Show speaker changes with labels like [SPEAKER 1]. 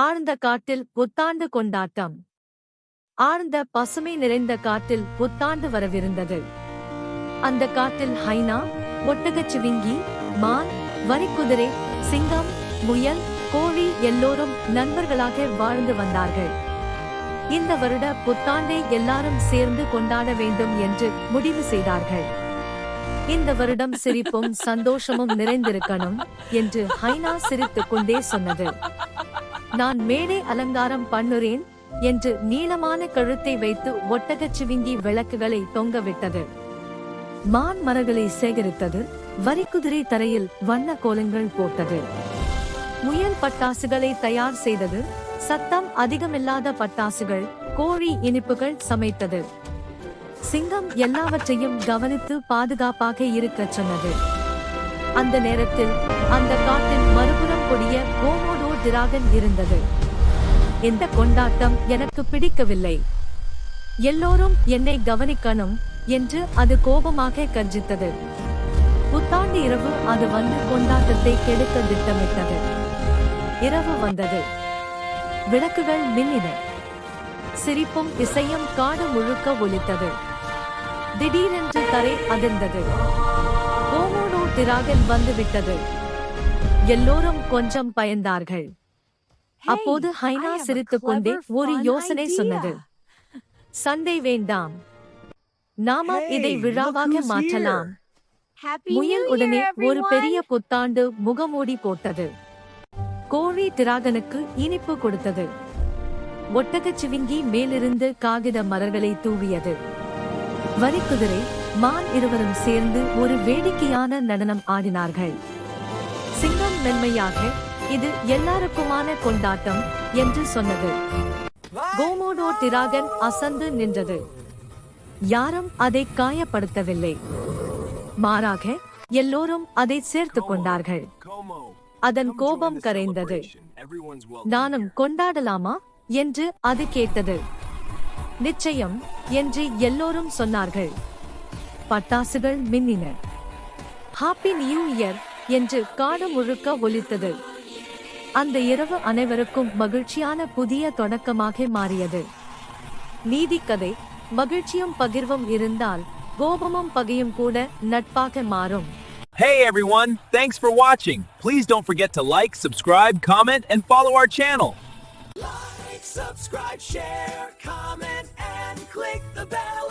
[SPEAKER 1] ஆழ்ந்த காட்டில் புத்தாண்டு கொண்டாட்டம். ஆழ்ந்த பசுமை நிறைந்த காட்டில் புத்தாண்டு வரவிருந்தது. அந்த காட்டில் ஹைனா, ஒட்டகச்சிவிங்கி, மான், வரிக்குதிரை, சிங்கம், முயல், கோழி எல்லோரும் நண்பர்களாக வாழ்ந்து வந்தார்கள். இந்த வருட புத்தாண்டை எல்லாரும் சேர்ந்து கொண்டாட வேண்டும் என்று முடிவு செய்தார்கள். இந்த வருடம் சிரிப்பும் சந்தோஷமும் நிறைந்திருக்கணும் என்று ஹைனா சிரித்துக் கொண்டே சொன்னது. நான் மேடை அலங்காரம் பண்ணுறேன் என்று நீளமான கழுத்தை வைத்து ஒட்டகச்சிவிங்கி விளக்குகளை தொங்கவிட்டது. மான் மரங்களை சேகரித்தது. வரிக்குதிரை தரையில் வண்ண கோலங்கள் போட்டது. முயல் பட்டாசுகளை தயார் செய்தது. சத்தம் அதிகமில்லாத பட்டாசுகள், கோழி இனிப்புகள் சமைத்தது. சிங்கம் எல்லாவற்றையும் கவனித்து பாதுகாப்பாக இருக்கச் சொன்னது. அந்த நேரத்தில் அந்த காட்டின் மறுபுறம் கொடிய கோமோடோ டிராகன் இருந்தது. இந்த கொண்டாட்டம் எனக்கு பிடிக்கவில்லை. எல்லோரும் என்னை கவனிக்கணும் என்று அது கோபமாக கர்ஜித்தது. புத்தாண்டு இரவு அது வந்து கொண்டாட்டத்தை கெடுக்க திட்டமிட்டது. இரவு வந்தது. விளக்குகள் மின்னின. சிரிப்பும் இசையும் காடு முழுக்க ஒலித்தது. திடீரென்று தரை அதிர்ந்தது. கோமோடோ டிராகன் வந்துவிட்டது. எல்லோரும் கொஞ்சம் பயந்தார்கள். அப்போது ஹைனா சிரித்துக் கொண்டே ஒரு யோசனை சொன்னது. சண்டை வேண்டாம், நாம இதை விழாவாக மாற்றலாம். முயல் உடனே ஒரு பெரிய புத்தாண்டு முகமூடி போட்டது. கோழி டிராகனுக்கு இனிப்பு கொடுத்தது. ஒட்டகச்சிவிங்கி மேலிருந்து காகித மலர்களை தூவியது. வரிக்குதிரை, மான் இருவரும் சேர்ந்து ஒரு வேடிக்கையான நடனம் ஆடினார்கள். சிங்கம் மென்மையாக, இது எல்லாருக்குமான கொண்டாட்டம் என்று சொன்னது. கோமோடோ டிராகன் அசந்து நின்றது. யாரும் அதை காயப்படுத்தவில்லை. மாறாக எல்லோரும் அதை சேர்த்துக் கொண்டார்கள். அதன் கோபம் கரைந்தது. நானும் கொண்டாடலாமா என்று அது கேட்டது. நிச்சயம் என்று எல்லோரும் சொன்னார்கள். பட்டாசுகள் மின்னின. ஹாப்பி நியூ இயர் என்று காடு முழுக்க ஒலித்தது. அந்த இரவு அனைவருக்கும் மகிழ்ச்சியான புதிய தொடக்கமாக மாறியது. நீதிக்கதை: மகிழ்ச்சியும் பகிர்வும் இருந்தால் கோபமும் பகையும் கூட நட்பாக மாறும்.
[SPEAKER 2] Hey everyone, thanks for watching. Please don't forget to like, subscribe, comment, and follow our channel.
[SPEAKER 3] Like, subscribe, share, comment, and click the bell